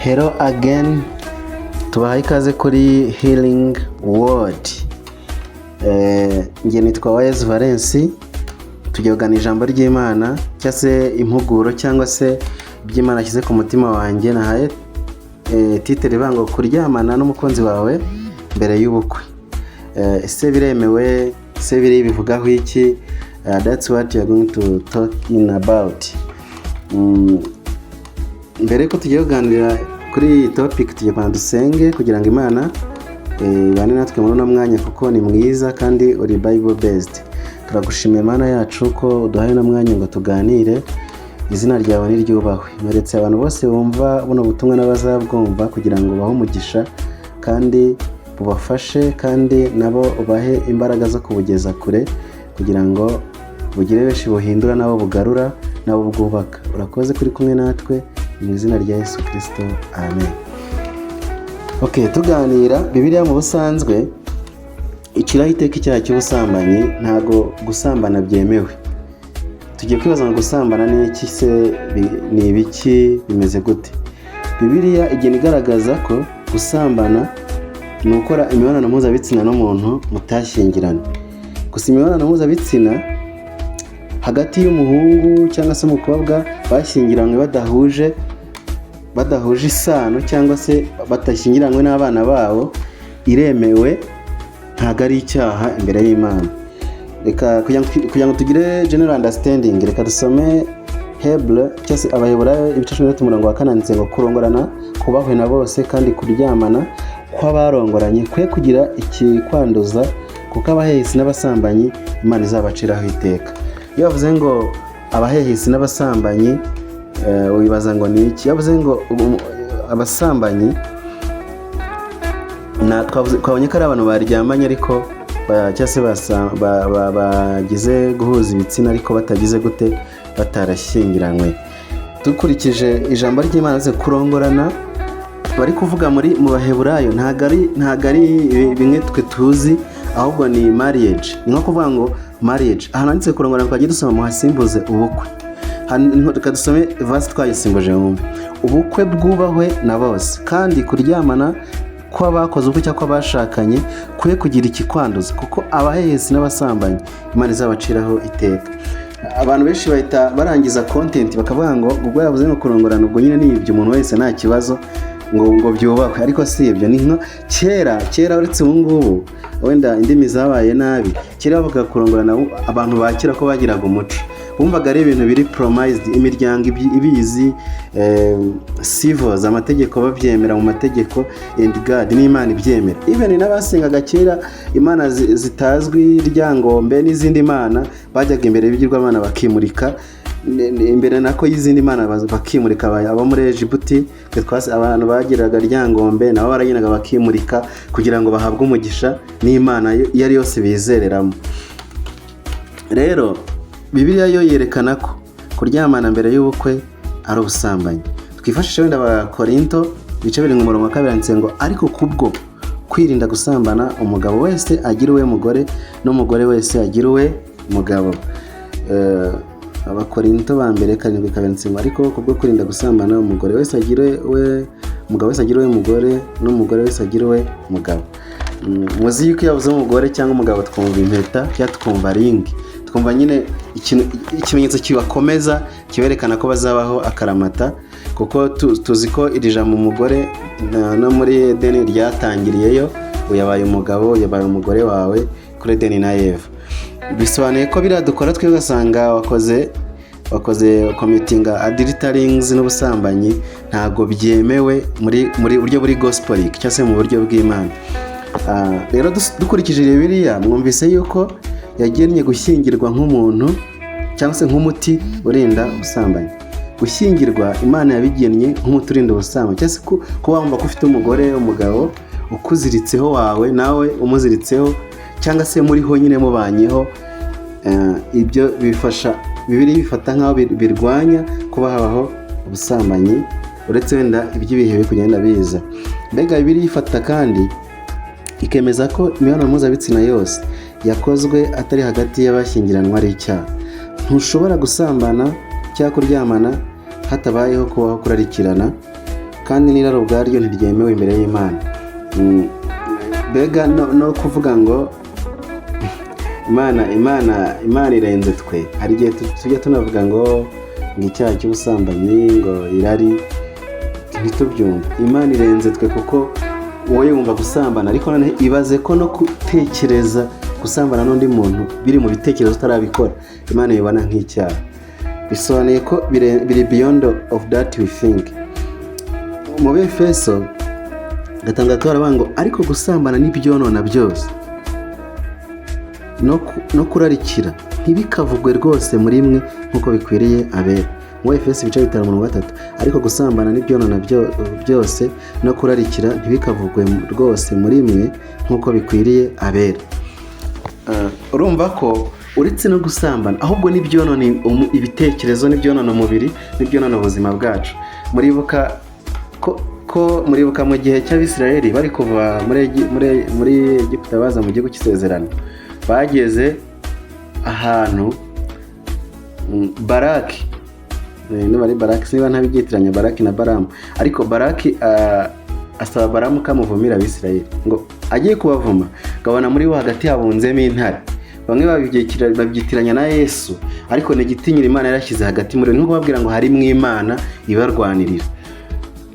Hello again, tubahaye ikaze kuri Healing Word. Nge nitwa Wawe Valence, tugiye kugana ijambo ry'Imana cyangwa se impuguro cyangwa se iby'Imana ashyize ku mutima wanjye. Nahaye titre ivuga kuryamana n'umukunzi wawe mbere y'ubukwe. Ese biremewe? Ese Ibivugaho iki? That's what you are going to talking about. Mbere ko tugiye kuganira kuri iyi topic, tugiye kwanda dusenge kugira ngo Imana ibane natwe muri uno mwanya, kuko ni mwiza kandi uri Bible based. Turagushimiye Imana yacu ko uduhaye no mwanya ngo tuganire, izina ryawe niryubahwe. Meretse abantu bose bumva buno butumwa n'abazabwumva kugira ngo bahe umugisha kandi bubafashe, kandi nabo ubahe imbaraga zo kubugeza kure kugira ngo bugire benshi buhindura nabo bugarura nabo bwubaka. Urakoze kuri kumwe natwe mu izina rya Yesu Kristo, amen. Okay, tuganira Bibiliya mu busanzwe iciraho iteka icyaha cy'ubusambanyi. Ntago gusambana byemewe. Tugiye kwibaza ngo gusambana ni iki se, ni ibiki, bimeze gute? Bibiliya igenda igaragaza ko gusambana ni ukora imibonano mpuzabitsina n'umuntu mutashyingirana. Gusa imibonano mpuzabitsina hagati y'umuhungu cyangwa se umukobwa bashyingiranywe badahuje isano cyangwa se batashyingiranywe n'abana babo iremewe, ntago ari icyaha imbere y'Imana. Reka kugira ngo tugire general understanding, reka dusome Hebrew cyangwa se Abaheburayo ibice 13:4 handitse ngo kurongorana kubahwe na bose, kandi kuryamana kw'abarongoranye kwe kugira ikikwanduza, kuko abahehesi n'abasambanyi Imana izabaciraho iteka. Iyo bavuze ngo abahehesi n'abasambanyi wibaza ngo ni iki? Yavuze ngo abasambanyi twabonye ko ari abantu baryamanye ariko cyangwa se bagize guhuza ibitsina ariko batagize gute, batarashyingiranywe. Dukurikije ijambo ry'Imana ze kurongorana bari kuvuga mu Baheburayo ntago ari bimwe twe tuzi, ahubwo ni marriage. Ni nko kuvuga ngo marriage, ahantu handitse kurongorana twagiye dusoma muhasimbuze ubukwe. Reka dusome verse twayisimbuje wumve. Ubukwe bwubahwe na bose, kandi kuryamana kw'abakoze ubukwe cyangwa kw'abashakanye kwe kugira ikikwanduza, kuko abahehesi n'abasambanyi Imana izabaciraho iteka. Abantu benshi bahita barangiza content bakavuga ngo ubwo yavuze ngo kurongorana ubwo nyine ni ibyo umuntu wese nta kibazo ngo byubahwe, ariko si ibyo. Ni nka kera uretse ubu ngubu wenda indimi zabaye nabi. Kera bavuga kurongorana abantu bakira ko bagiraga umuco, bumvaga ari ibintu biri promised, imiryango ibizi, civils, amategeko babyemera mu mategeko, and God n'Imana ibyemera. Even n'abasengaga kera Imana zitazwi ryangombe n'izindi mana bajyaga imbere y'ibigirwamana bakimurika imbere nako y'izindi mana bakimurika. Abo muri Egiputi abantu bagiraga ryangombe nabo baraginaga bakimurika kugira ngo bahabwe umugisha n'Imana yari yose bizereramo. Rero Bibiliya yo yerekana ko kuryamana mbere y'ubukwe ari ubusambanyi. Twifashisha wenda Abakorinto ibice 2:2 handitse ngo ariko kubwo kwirinda gusambana umugabo wese agira uwe mugore n'umugore wese agira uwe mugabo. Abakorinto ba mbere 7:2 ngo ariko kubwo kwirinda gusambana umugore wese agira uwe umugabo wese agira uwe mugore n'umugore wese agira uwe mugabo. Muzi yuko yavuze umugore cyangwa umugabo twumva impeta cyangwa twumva ring, twumva nyine ikimenyetso kibakomeza kiberekana ko bazabaho akaramata, kuko tuzi ko iri jambo umugore no muri Edeni ryatangiriyeyo, uyabaye umugabo yabaye umugore wawe kuri Edeni na Eva. Bisobanuye ko biradukora twe ugasanga wakoze committing adulterings n'ubusambanyi, ntago byemewe muri buryo buri gospelic cyangwa se mu buryo bw'Imana. Rero dukurikije Bibiliya mwumvise yuko yagennye gushyingirwa nk'umuntu cyangwa se nk'umuti urinda ubusambanyi. Gushyingirwa Imana yabigennye nk'umuti urinda ubusambanyi, cyangwa se kuba wumva ko ufite umugabo ukuziritseho wawe nawe umuziritseho, cyangwa se muriho nyine mubanyeho. Ibyo bifasha Bibiliya bifata nk'aho birwanya kuba habaho ubusambanyi, uretse wenda iby'ibihe biri kugenda biza. Mbega Bibiliya ifata kandi ikemeza ko imibonano mpuzabitsina yose yakozwe atari hagati y'abashyingiranwa ari icyaha. Ntushobora gusambana cyangwa kuryamana hatabayeho kubaho kurarikirana, kandi n'irari ubwaryo ntiryemewe imbere y'Imana. Mbega no kuvuga ngo Imana irenze twe. Hari igihe tujya tunavuga ngo icyaha cy'ubusambanyi, ngo irari, ntitubyumve. Imana irenze twe kuko wowe wumva gusambana, ariko noneho ibaze ko no gutekereza gusambana n'undi muntu biri mu bitekerezo utarabikora, Imana ibibona nk'icyaha. Bisobanuye ko biri beyond of that we think. Mu Befeso 6 haravuga ngo ariko gusambana n'ibyonona byose no kurarikira ntibikavugwe rwose muri mwe nk'uko bikwiriye abera. Mu Befeso 5:3 ariko gusambana n'ibyonona byose no kurarikira ntibikavugwe rwose muri mwe nk'uko bikwiriye abera. Urumva ko uretse no gusambana ahubwo n'ibyonona ibitekerezo, n'ibyonona umubiri, n'ibyonona ubuzima bwacu. Muribuka mu gihe cy'Abisirayeli bari kuva muri Egiputa baza mu gihugu cy'isezerano, bageze ahantu Baraki, niba ntabyitiranya Baraki na Baramu, ariko Baraki asaba Baramu kamuvumira Abisirayeli ngo agiye kubavuma, gabana muri bo hagati habunzemo intare. Bamwe babyitiranya na Yesu, ariko ni igitinyiro Imana yarashyize hagati muri bo, nko kubabwira ngo hari mu Imana ibarwanirira.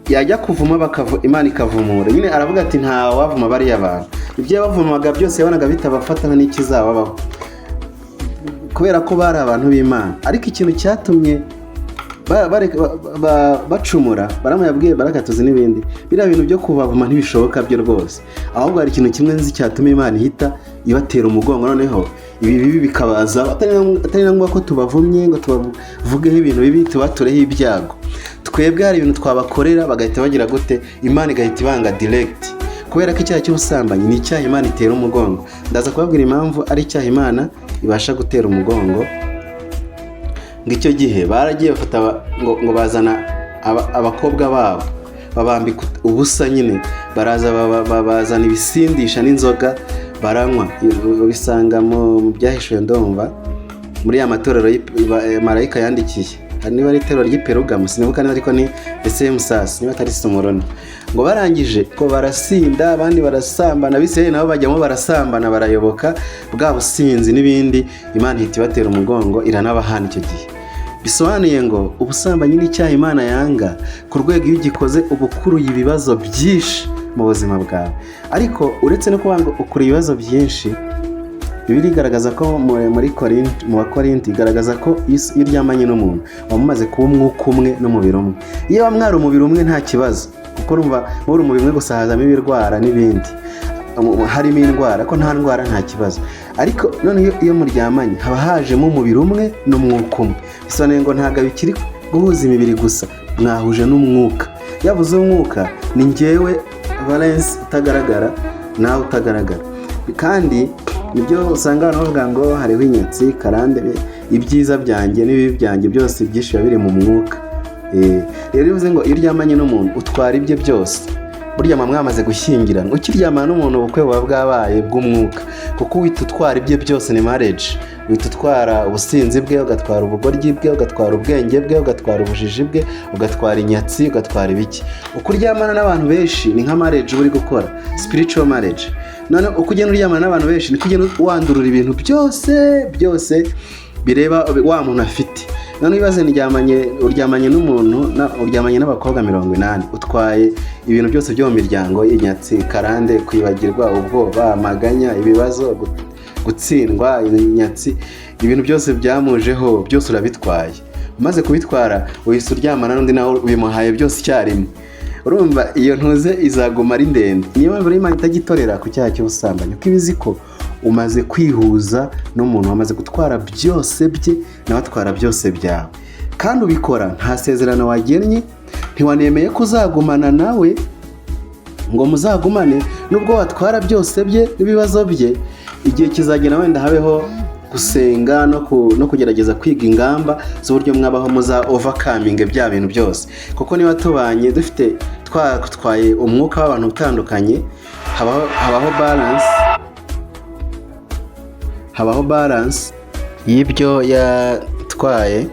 Yajya kuvuma Imana ikavumura. Nyine aravuga ati nta wavuma bari abantu. Ibyo bavumaga byose yabonaga bitabafatana n'ikizababaho, kubera ko bari abantu b'Imana. Ariko ikintu cyatumye bacumura, baramuyabwiye barakatuzi n'ibindi, biriya bintu byo kubavuma ntibishoboka byo rwose. Ahubwo hari ikintu kimwe nzi cyatuma Imana ihita ibatera umugongo, noneho ibi bibi bikabaza, atari ngombwa ko tubavumye ngo tubavugeho ibintu bibi, tubatureho ibyago. Twebwe hari ibintu twabakorera bagahita bagira gute, Imana igahita ibanga direct. Kubera ko icyaha cy'ubusambanyi ni icyaha Imana itera umugongo. Ndaza kubabwira impamvu ari icyaha Imana ibasha gutera umugongo. Ngicyo gihe baragiye bafata ngo bazana abakobwa babo, babambika ubusa, nyine baraza babazana ibisindisha n'inzoga baranywa. Bisanga mu byahishuye ndumva muri ya matorero marayika yandikiye, hari niba ari itorero ry'Iperugamo, sinibuka neza, ariko ni Musasi niba atari Somoroni. Ngo barangije ko barasinda, abandi barasambana, Abisirayeli nabo bajyamo barasambana, barayoboka bwa businzi n'ibindi. Imana ihita ibatera umugongo, iranabahana icyo gihe. Bisobanuye ngo ubusambanyi n'icyaha Imana yanga ku rwego iyo ugikoze uba ukuruye ibibazo byinshi mu buzima bwawe. Ariko uretse no kuvuga ngo ukura ibibazo byinshi, Bibiliya igaragaza ko mu Bakorinti igaragaza ko iyo uryamanye n'umuntu wamumaze kuba umwuka umwe n'umubiri umwe. Iyo wamwara umubiri umwe nta kibazo, kuko urumva muri umubiri umwe gusa hazamo ibirwara n'ibindi, harimo indwara, ko nta ndwara nta kibazo. Ariko none iyo muryamanye haba hajemo umubiri umwe n'umwuka umwe. Bisobanuye ngo ntabwo bikiri guhuza imibiri gusa, mwahuje n'umwuka. Yavuze umwuka ni njyewe Valence utagaragara, nawe utagaragara. Kandi nibyo usanga abantu bavuga ngo hariho inyatsi karande, ibyiza byanjye n'ibibi byanjye byose byinshi biba biri mu mwuka. Rero bivuze ngo iyo uryamanye n'umuntu utwara ibye byose. Burya mwamaze gushyingirana, ukiryamana n'umuntu ubukwe buba bwabaye bw'umwuka, kuko uhita utwara ibye byose, ni marriage. Uhita utwara ubusinzi bwe, ugatwara ubugoryi bwe, ugatwara ubwenge bwe, ugatwara ubujiji bwe, ugatwara inyatsi, ugatwara ibiki. Uko uryamana n'abantu benshi ni nka marriage uri gukora, spiritual marriage. None uko ugenda uryamana n'abantu benshi ni kugenda wandurura ibintu byose bireba wa muntu afite. None ibibazo uryamanye n'umuntu, uryamanye n'abakobwa 80, utwaye ibintu byose byo mu miryango, inyatsi, karande, kwibagirwa, ubwoba, amaganya, ibibazo, gutsindwa, inyatsi, ibintu byose byamujeho byose urabitwaye. Umaze kubitwara uhise uryamana n'undi nawe ubimuhaye byose icyarimwe. Urumva iyo ntuze izaguma ari ndende. Niyo mpamvu Imana itagitorera ku cyaha cy'ubusambanyi, kuko ibizi ko umaze kwihuza n'umuntu wamaze gutwara byose bye, nawe atwara byose byawe, kandi ubikora nta sezerano wagennye, ntiwanemeye ko uzagumana nawe ngo muzagumane, nubwo watwara byose bye n'ibibazo bye. Igihe kizagena wenda habeho gusenga no kugerageza kwiga ingamba z'uburyo mwabaho muza overcoming bya bintu byose, kuko niba tubanye dufite twatwaye umwuka w'abantu utandukanye, habaho balance y'ibyo yatwaye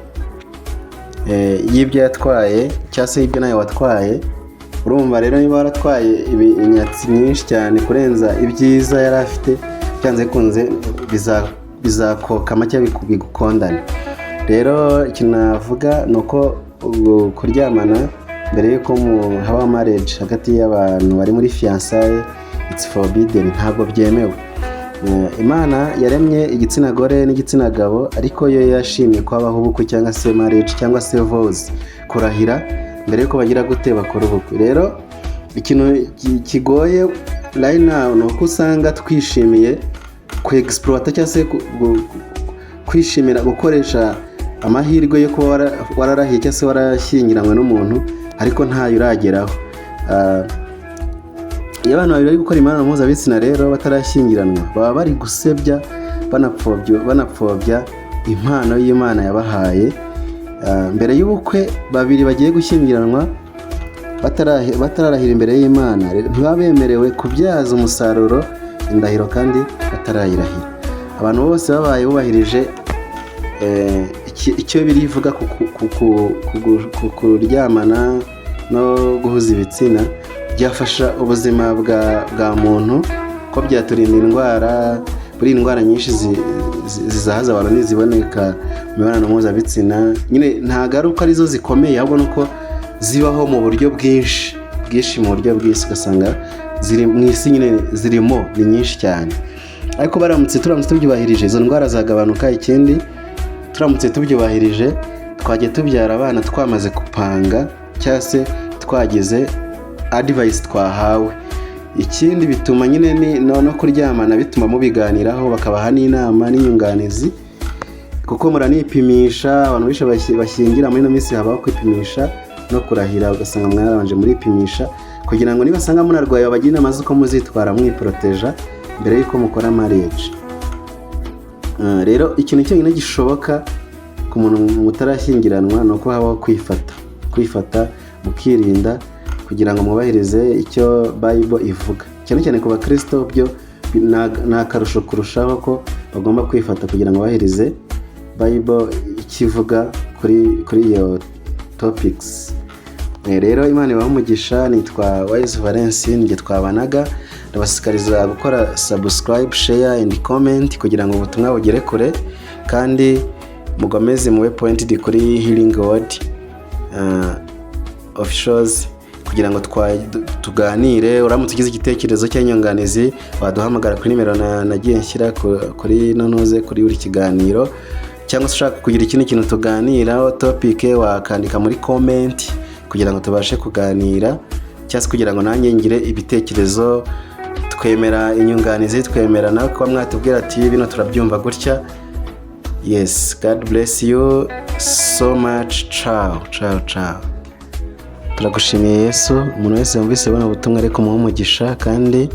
cyangwa se y'ibyo nawe watwaye, urumva rero niba waratwaye inyatsi nyinshi cyane kurenza ibyiza yari afite, byanze kunze bizakokama cyangwa bigukondane. Rero ikintu navuga ni uko kuryamana mbere y'uko haba marriage hagati y'abantu bari muri fiançailles it's forbidden, ntabwo byemewe. Imana yaremye igitsina gore n'igitsina gabo, ariko yo yashimye ko habaho ubukwe cyangwa se marriage cyangwa se vows, kurahira mbere y'uko bagira gute bakora ubukwe. Rero ikintu kigoye right now ni uko usanga twishimiye ku-exploiter cyangwa se kwishimira gukoresha amahirwe yo kuba wararahiye cyangwa se warashyingiranywe n'umuntu ariko ntayo urageraho. Iyo abantu babiri bari gukora imibonano mpuzabitsina rero batarashyingiranwa, baba bari gusebya banapfobya impano y'Imana yabahaye. Mbere y'ubukwe babiri bagiye gushyingiranwa batararahira imbere y'Imana, ntibaba bemerewe kubyaza umusaruro indahiro kandi batarayirahira. Abantu bose babaye bubahirije icyo birivuga ku kuryamana no guhuza ibitsina, byafasha ubuzima bwa muntu, ko byaturinda indwara. Buri indwara nyinshi zizahaza abantu niziboneka mu mibonano mpuzabitsina, nyine ntabwo ari uko arizo zikomeye, ahubwo nuko zibaho mu buryo bwinshi mu buryo bw'isi, ugasanga ziri mu isi nyine zirimo ni nyinshi cyane. Ariko turamutse tubyubahirije izo ndwara zagabanuka. Ikindi, turamutse tubyubahirije twajya tubyara abana twamaze gupanga cyangwa se twagize advice twahawe. Ikindi bituma nyine no kuryamana bituma mubiganiraho, bakabaha n'inama n'inyunganizi, kuko muranipimisha. Abantu benshi bashyingira muri ino minsi habaho kwipimisha no kurahira, ugasanga mwarabanje muripimisha kugira ngo nibasanga munarwaye babagira inama z'uko muzitwara mwiporoteja mbere y'uko mukora marriage. Rero ikintu cyonyine gishoboka ku muntu mutarashyingiranwa ni uko habaho kwifata mukirinda, kugira ngo mwubahirize icyo Bible ivuga. Cyane cyane ku bakristo byo ni akarusho kurushaho ko bagomba kwifata kugira ngo bahirize Bible ikivuga kuri iyo topics. Rero Imana ibahe umugisha. Nitwa Wise Valence, njye twabanaga. Ndabasikariza gukora subscribe, share and comment kugira ngo ubutumwa bugere kure, kandi mugomeze muwe pointed kuri Healing Word officials kugira ngo tuganire. Uramutse ugize igitekerezo cy'inyunganizi waduhamagara kuri nimero nagiye nshyira kuri nonoze kuri buri kiganiro, cyangwa se ushaka kugira ikindi kintu tuganiraho topic wakandika muri comment kugira ngo tubashe kuganira, cyangwa kugira ngo nanjye ngire ibitekerezo. Twemera inyunganizi, twemera nawe kuba mwatubwira ati bino turabyumva gutya. Yes, God bless you so much. Ciao. Turagushimiye Yesu. Umuntu wese wumvise buno butumwa ariko umuhe umugisha, kandi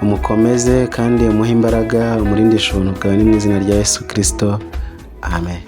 umukomeze, kandi umuhe imbaraga, umurindishe ubuntu bwawe, ni mu izina rya Yesu Kristo. Amen.